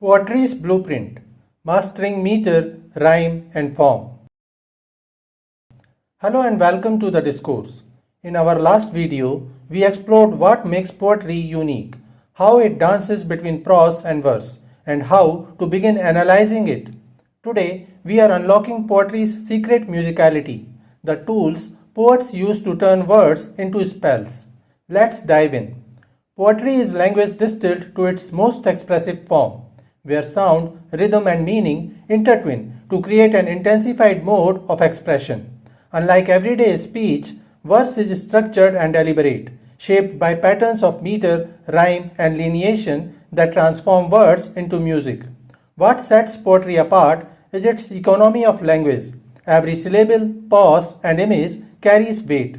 Poetry's Blueprint: Mastering Meter, Rhyme and Form. Hello and welcome to the Discourse. In our last video, we explored what makes poetry unique, how it dances between prose and verse, and how to begin analyzing it. Today, we are unlocking poetry's secret musicality, the tools poets use to turn words into spells. Let's dive in. Poetry is language distilled to its most expressive form, where sound, rhythm and meaning intertwine to create an intensified mode of expression. Unlike everyday speech, verse is structured and deliberate, shaped by patterns of meter, rhyme and lineation that transform words into music. What sets poetry apart is its economy of language. Every syllable, pause and image carries weight.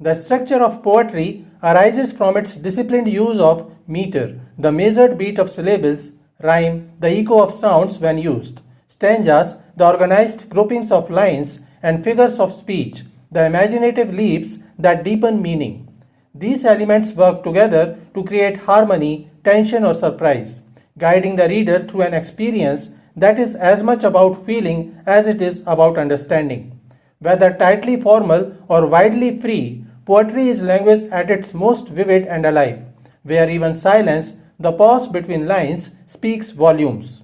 The structure of poetry arises from its disciplined use of meter, the measured beat of syllables, rhyme, the echo of sounds when used, stanzas, the organized groupings of lines, and figures of speech, the imaginative leaps that deepen meaning. These elements work together to create harmony, tension, or surprise, guiding the reader through an experience that is as much about feeling as it is about understanding. Whether tightly formal or widely free, poetry is language at its most vivid and alive, where even silence, the pause between lines, speaks volumes.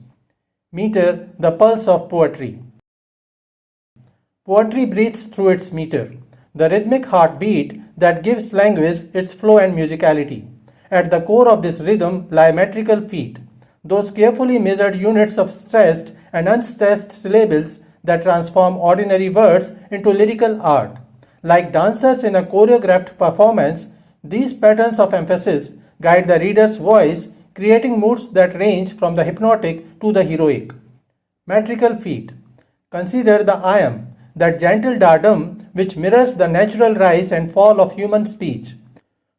Meter, the pulse of poetry. Poetry breathes through its meter, the rhythmic heartbeat that gives language its flow and musicality. At the core of this rhythm lie metrical feet, those carefully measured units of stressed and unstressed syllables that transform ordinary words into lyrical art. Like dancers in a choreographed performance, these patterns of emphasis guide the reader's voice, creating moods that range from the hypnotic to the heroic. Metrical feet. Consider the Iamb, that gentle da-da-DUM which mirrors the natural rise and fall of human speech.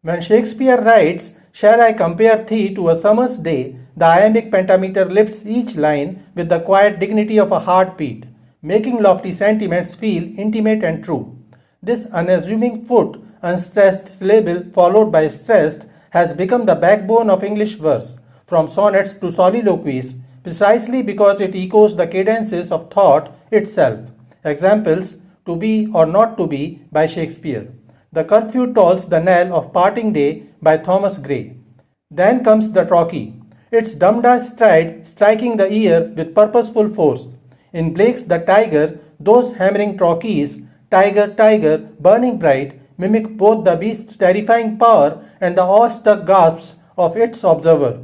When Shakespeare writes, "Shall I compare thee to a summer's day?" the iambic pentameter lifts each line with the quiet dignity of a heartbeat, making lofty sentiments feel intimate and true. This unassuming foot, unstressed syllable followed by stressed, has become the backbone of English verse, from sonnets to soliloquies, precisely because it echoes the cadences of thought itself. Examples: To Be or Not to Be by Shakespeare. The Curfew Tolls the Knell of Parting Day by Thomas Gray. Then comes the Trochee, its DUM-da stride striking the ear with purposeful force. In Blake's The Tiger, those hammering Trochees, tiger, tiger, burning bright, mimic both the beast's terrifying power and the awe-struck gasps of its observer.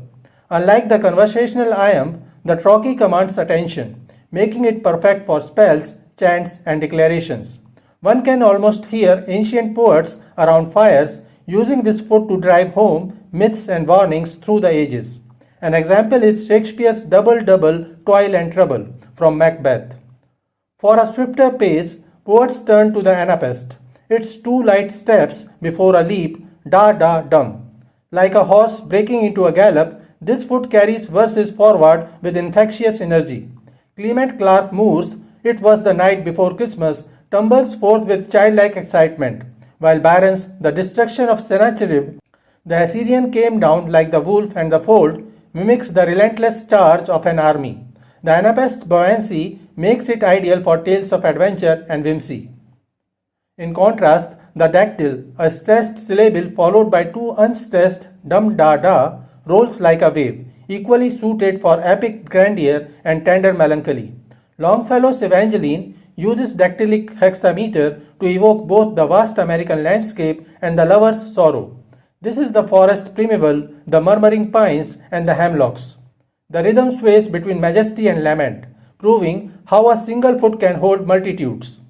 Unlike the conversational iamb, the trochee commands attention, making it perfect for spells, chants, and declarations. One can almost hear ancient poets around fires using this foot to drive home myths and warnings through the ages. An example is Shakespeare's double double, toil and trouble from Macbeth. For a swifter pace, poets turn to the Anapests, its two light steps before a leap, da-da-DUM. Like a horse breaking into a gallop, this foot carries verses forward with infectious energy. Clement Clarke Moore's "It Was the Night Before Christmas" tumbles forth with childlike excitement, while Byron's "The Destruction of Sennacherib," the Assyrian came down like the wolf and the fold, mimics the relentless charge of an army. The Anapest buoyancy makes it ideal for tales of adventure and whimsy. In contrast, the dactyl, a stressed syllable followed by two unstressed dum-da-da, rolls like a wave, equally suited for epic grandeur and tender melancholy. Longfellow's Evangeline uses dactylic hexameter to evoke both the vast American landscape and the lover's sorrow. This is the forest primeval, the murmuring pines, and the hemlocks. The rhythm sways between majesty and lament, proving how a single foot can hold multitudes.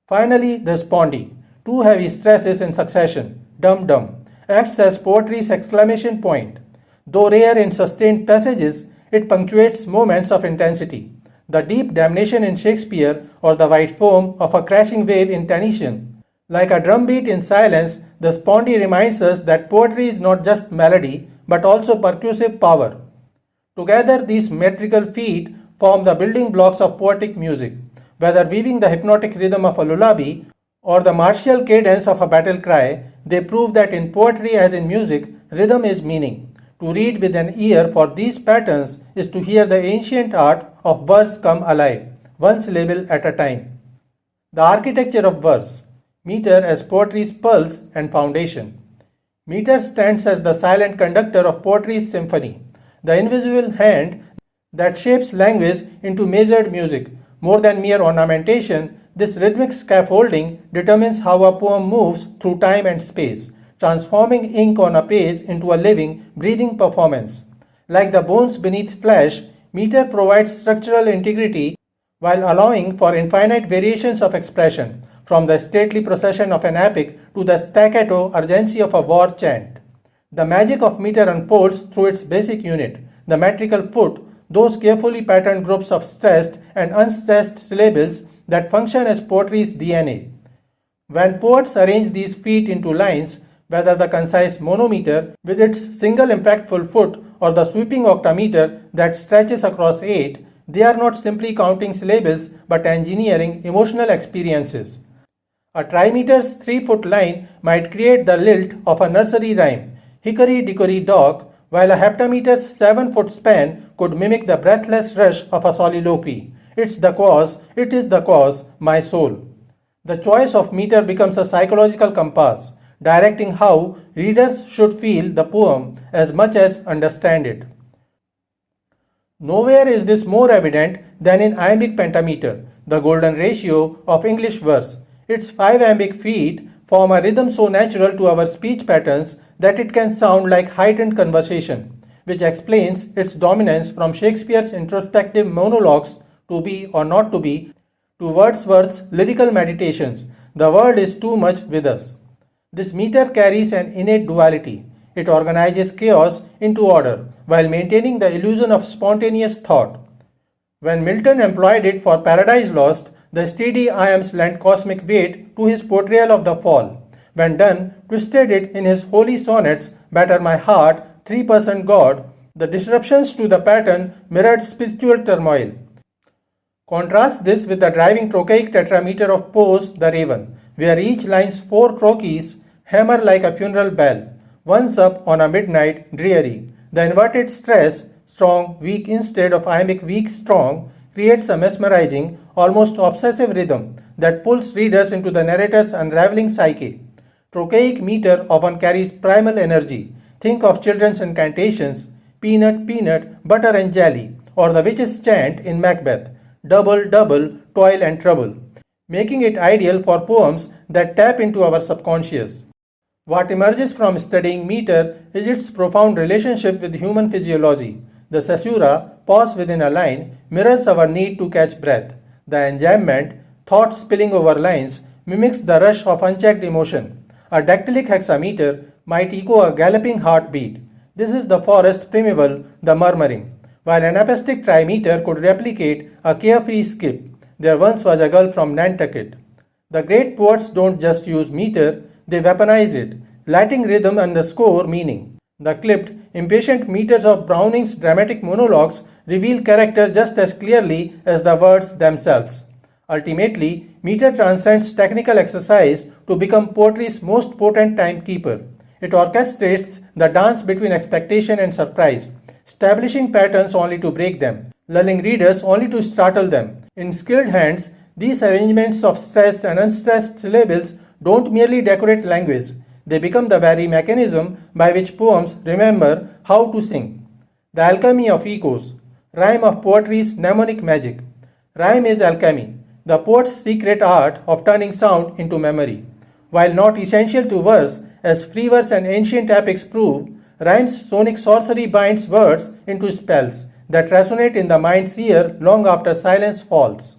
Finally, the spondee, two heavy stresses in succession, dum-dum, acts as poetry's exclamation point. Though rare in sustained passages, it punctuates moments of intensity. The deep damnation in Shakespeare or the white foam of a crashing wave in Tennyson. Like a drumbeat in silence, the spondee reminds us that poetry is not just melody but also percussive power. Together, these metrical feet form the building blocks of poetic music, whether weaving the hypnotic rhythm of a lullaby or the martial cadence of a battle cry. They prove that in poetry as in music, rhythm is meaning. To read with an ear for these patterns is to hear the ancient art of verse come alive, one syllable at a time. The architecture of verse. Meter as poetry's pulse and foundation. Meter stands as the silent conductor of poetry's symphony, the invisible hand that shapes language into measured music. More than mere ornamentation, this rhythmic scaffolding determines how a poem moves through time and space, transforming ink on a page into a living, breathing performance. Like the bones beneath flesh, meter provides structural integrity while allowing for infinite variations of expression, from the stately procession of an epic to the staccato urgency of a war chant. The magic of meter unfolds through its basic unit, the metrical foot, those carefully patterned groups of stressed and unstressed syllables that function as poetry's DNA. When poets arrange these feet into lines, whether the concise monometer with its single impactful foot or the sweeping octameter that stretches across 8, they are not simply counting syllables but engineering emotional experiences. A trimeter's 3-foot line might create the lilt of a nursery rhyme, hickory dickory dock, while a heptameter's 7-foot span could mimic the breathless rush of a soliloquy. It is the cause, my soul. The choice of meter becomes a psychological compass, directing how readers should feel the poem as much as understand it. Nowhere is this more evident than in iambic pentameter, the golden ratio of English verse. Its 5 iambic feet form a rhythm so natural to our speech patterns that it can sound like heightened conversation, which explains its dominance from Shakespeare's introspective monologues, to be or not to be, to Wordsworth's lyrical meditations. The world is too much with us. This meter carries an innate duality. It organizes chaos into order while maintaining the illusion of spontaneous thought. When Milton employed it for Paradise Lost, the steady Iambs lent cosmic weight to his portrayal of the fall. When Donne twisted it in his holy sonnets, Batter My Heart, 3% God, the disruptions to the pattern mirrored spiritual turmoil. Contrast this with the driving trochaic tetrameter of Poe's The Raven, where each line's 4 trochees hammer like a funeral bell, once up on a midnight dreary. The inverted stress, strong, weak instead of iambic weak, strong, creates a mesmerizing, almost obsessive rhythm that pulls readers into the narrator's unraveling psyche. Trochaic meter often carries primal energy. Think of children's incantations, peanut, peanut, butter and jelly, or the witch's chant in Macbeth, double, double, toil and trouble, making it ideal for poems that tap into our subconscious. What emerges from studying meter is its profound relationship with human physiology. The caesura, pause within a line, mirrors our need to catch breath. The enjambment, thought spilling over lines, mimics the rush of unchecked emotion. A dactylic hexameter might echo a galloping heartbeat. This is the forest primeval, the murmuring. While Anapestic trimeter could replicate a carefree skip, there once was a girl from Nantucket. The great poets don't just use meter, they weaponize it, lighting rhythm underscore meaning. The clipped, impatient meters of Browning's dramatic monologues reveal character just as clearly as the words themselves. Ultimately, meter transcends technical exercise to become poetry's most potent timekeeper. It orchestrates the dance between expectation and surprise, establishing patterns only to break them, lulling readers only to startle them. In skilled hands, these arrangements of stressed and unstressed syllables don't merely decorate language, they become the very mechanism by which poems remember how to sing. The alchemy of echoes, rhyme of poetry's mnemonic magic. Rhyme is alchemy, the poet's secret art of turning sound into memory. While not essential to verse, as free verse and ancient epics prove, rhyme's sonic sorcery binds words into spells that resonate in the mind's ear long after silence falls.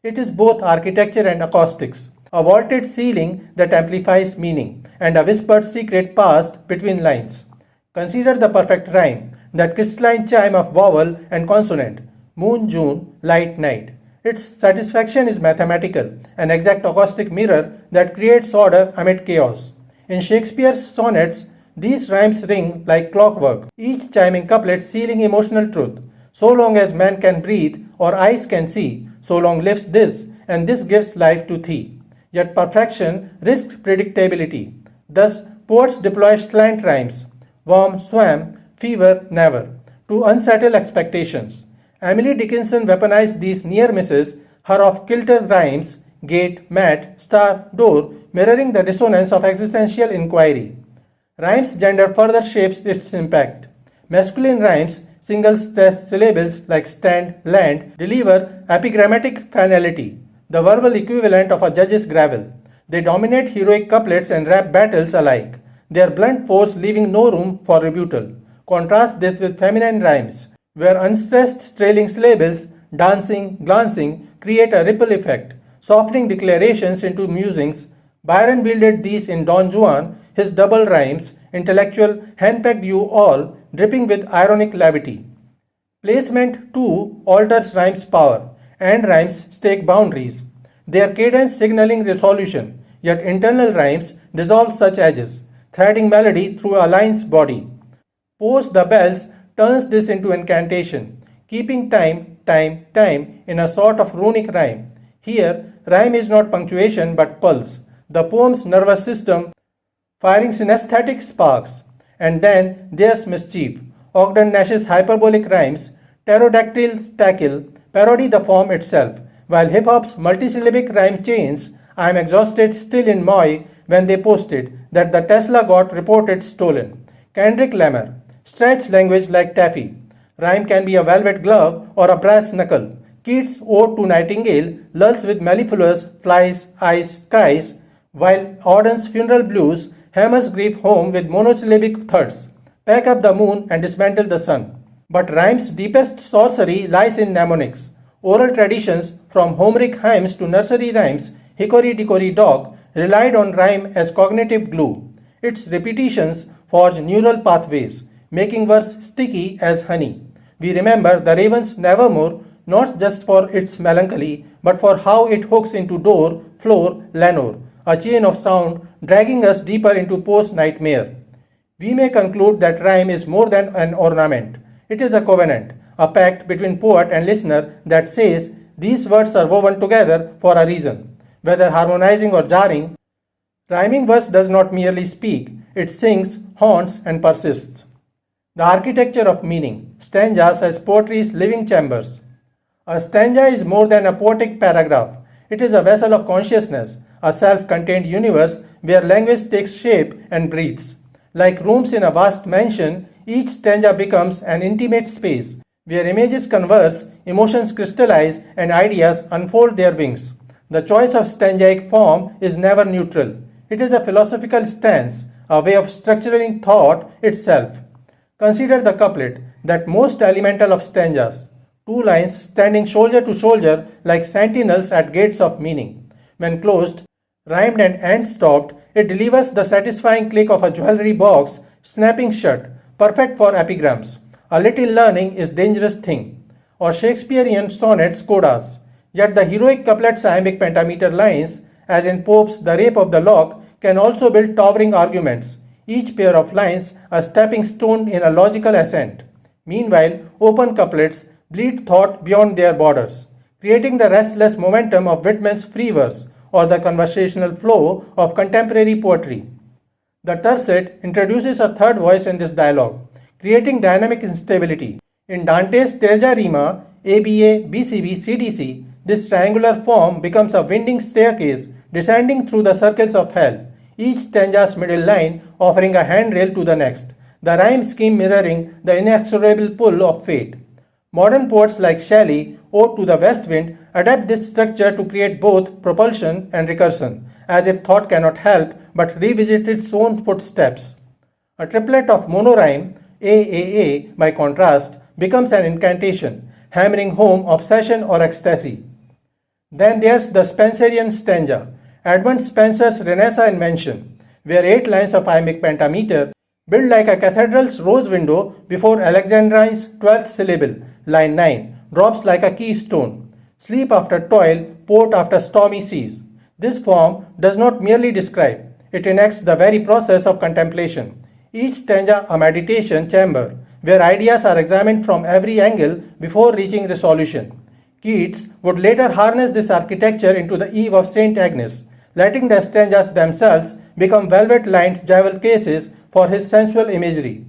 It is both architecture and acoustics, a vaulted ceiling that amplifies meaning, and a whispered secret passed between lines. Consider the perfect rhyme, that crystalline chime of vowel and consonant, moon, June, light, night. Its satisfaction is mathematical, an exact acoustic mirror that creates order amid chaos. In Shakespeare's sonnets, these rhymes ring like clockwork, each chiming couplet sealing emotional truth. So long as man can breathe or eyes can see, so long lives this, and this gives life to thee. Yet perfection risks predictability. Thus, poets deploy slant rhymes, warm, swam, fever, never, to unsettle expectations. Emily Dickinson weaponized these near misses, her off-kilter rhymes, gate, mat, star, door, mirroring the dissonance of existential inquiry. Rhymes gender further shapes its impact. Masculine rhymes, single stressed syllables like stand, land, deliver epigrammatic finality, the verbal equivalent of a judge's gravel. They dominate heroic couplets and rap battles alike, their blunt force leaving no room for rebuttal. Contrast this with feminine rhymes, where unstressed trailing syllables, dancing, glancing, create a ripple effect, softening declarations into musings. Byron wielded these in Don Juan, his double rhymes, intellectual, handpecked you all, dripping with ironic levity. Placement too alters rhymes' power, and rhymes stake boundaries, their cadence signaling resolution, yet internal rhymes dissolve such edges, threading melody through a line's body. Post the Bells turns this into incantation, keeping time, time, time in a sort of runic rhyme. Here, rhyme is not punctuation but pulse, the poem's nervous system firing synesthetic sparks. And then there's mischief. Ogden Nash's hyperbolic rhymes, pterodactyl tackle, parody the form itself, while hip-hop's multisyllabic rhyme chains, I am exhausted still in Moy when they posted that the Tesla got reported stolen. Kendrick Lamar, stretch language like taffy. Rhyme can be a velvet glove or a brass knuckle. Keats' Ode to Nightingale lulls with mellifluous flies, ice, skies, while Auden's Funeral Blues hammers grief home with monosyllabic thuds. Pack up the moon and dismantle the sun. But rhyme's deepest sorcery lies in mnemonics. Oral traditions, from Homeric hymns to nursery rhymes, Hickory Dickory Dock, relied on rhyme as cognitive glue. Its repetitions forge neural pathways, making verse sticky as honey. We remember the raven's nevermore not just for its melancholy, but for how it hooks into door, floor, lanor, a chain of sound dragging us deeper into post-nightmare. We may conclude that rhyme is more than an ornament. It is a covenant, a pact between poet and listener that says these words are woven together for a reason. Whether harmonizing or jarring, rhyming verse does not merely speak, it sings, haunts, and persists. The architecture of meaning, stanzas as poetry's living chambers. A stanza is more than a poetic paragraph. It is a vessel of consciousness, a self-contained universe where language takes shape and breathes. Like rooms in a vast mansion, each stanza becomes an intimate space where images converse, emotions crystallize, and ideas unfold their wings. The choice of stanzaic form is never neutral. It is a philosophical stance, a way of structuring thought itself. Consider the couplet, that most elemental of stanzas. Two lines standing shoulder to shoulder like sentinels at gates of meaning. When closed, rhymed and end-stopped, it delivers the satisfying click of a jewelry box snapping shut, perfect for epigrams. A little learning is dangerous thing. Or Shakespearean sonnets codas. Yet the heroic couplets iambic pentameter lines, as in Pope's The Rape of the Lock, can also build towering arguments, each pair of lines a stepping stone in a logical ascent. Meanwhile, open couplets bleed thought beyond their borders, creating the restless momentum of Whitman's free verse or the conversational flow of contemporary poetry. The tercet introduces a third voice in this dialogue, creating dynamic instability. In Dante's Terza Rima, ABA, BCB, CDC, this triangular form becomes a winding staircase descending through the circles of hell, each stanza's middle line offering a handrail to the next, the rhyme scheme mirroring the inexorable pull of fate. Modern poets like Shelley, Ode to the West Wind, adapt this structure to create both propulsion and recursion, as if thought cannot help but revisit its own footsteps. A triplet of monorhyme, AAA, by contrast, becomes an incantation, hammering home obsession or ecstasy. Then there's the Spenserian stanza, Edmund Spenser's Renaissance invention, where 8 lines of iambic pentameter build like a cathedral's rose window before Alexandrine's 12th syllable, line 9, drops like a keystone. Sleep after toil, port after stormy seas. This form does not merely describe, it enacts the very process of contemplation. Each stanza a meditation chamber, where ideas are examined from every angle before reaching resolution. Keats would later harness this architecture into the Eve of St. Agnes, letting the stanzas themselves become velvet-lined jewel cases for his sensual imagery.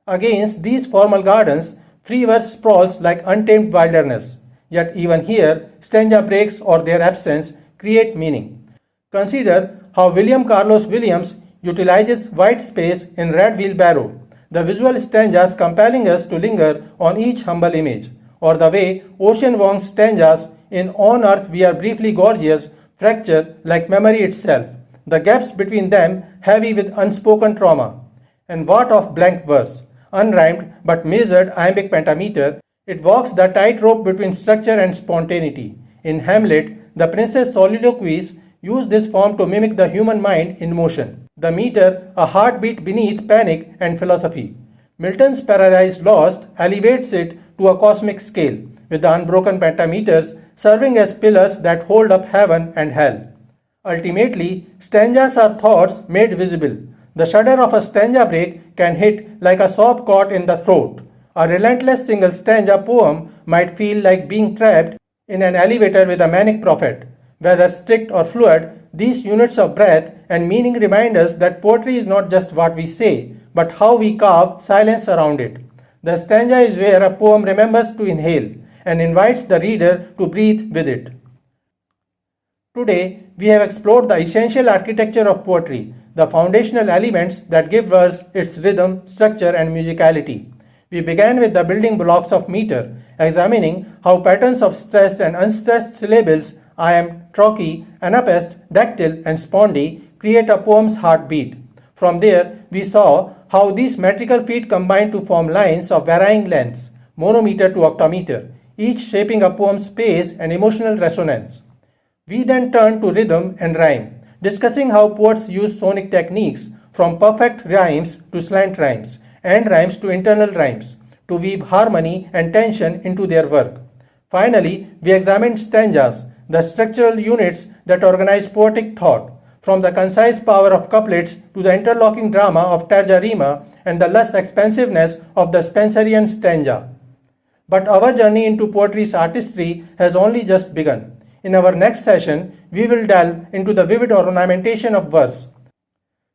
Against these formal gardens, free verse sprawls like untamed wilderness. Yet even here, stanza breaks or their absence create meaning. Consider how William Carlos Williams utilizes white space in Red Wheelbarrow, the visual stanzas compelling us to linger on each humble image, or the way Ocean Vuong's stanzas in On Earth We Are Briefly Gorgeous fracture like memory itself, the gaps between them heavy with unspoken trauma. And what of blank verse? Unrhymed but measured iambic pentameter, it walks the tightrope between structure and spontaneity. In Hamlet, the princess soliloquies use this form to mimic the human mind in motion. The meter, a heartbeat beneath panic and philosophy. Milton's Paradise Lost elevates it to a cosmic scale, with the unbroken pentameters serving as pillars that hold up heaven and hell. Ultimately, stanzas are thoughts made visible. The shudder of a stanza break can hit like a sob caught in the throat. A relentless single stanza poem might feel like being trapped in an elevator with a manic prophet. Whether strict or fluid, these units of breath and meaning remind us that poetry is not just what we say, but how we carve silence around it. The stanza is where a poem remembers to inhale and invites the reader to breathe with it. Today, we have explored the essential architecture of poetry, the foundational elements that give verse its rhythm, structure, and musicality. We began with the building blocks of meter, examining how patterns of stressed and unstressed syllables iamb, trochee, anapest, dactyl, and spondy create a poem's heartbeat. From there, we saw how these metrical feet combine to form lines of varying lengths, monometer to octameter, each shaping a poem's pace and emotional resonance. We then turned to rhythm and rhyme, discussing how poets use sonic techniques from perfect rhymes to slant rhymes and rhymes to internal rhymes to weave harmony and tension into their work. Finally, we examined stanzas, the structural units that organize poetic thought, from the concise power of couplets to the interlocking drama of terza rima and the lush expansiveness of the Spenserian stanza. But our journey into poetry's artistry has only just begun. In our next session, we will delve into the vivid ornamentation of verse,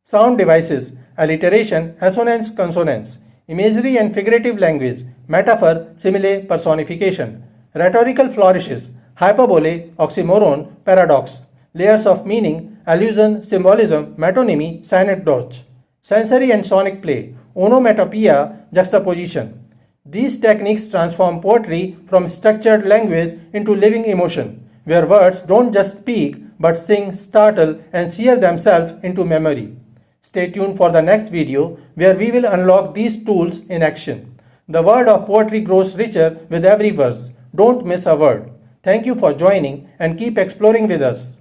sound devices, alliteration, assonance, consonance, imagery and figurative language, metaphor, simile, personification, rhetorical flourishes, hyperbole, oxymoron, paradox, layers of meaning, allusion, symbolism, metonymy, synecdoche, sensory and sonic play, onomatopoeia, juxtaposition. These techniques transform poetry from structured language into living emotion, where words don't just speak but sing, startle, and sear themselves into memory. Stay tuned for the next video where we will unlock these tools in action. The world of poetry grows richer with every verse. Don't miss a word. Thank you for joining and keep exploring with us.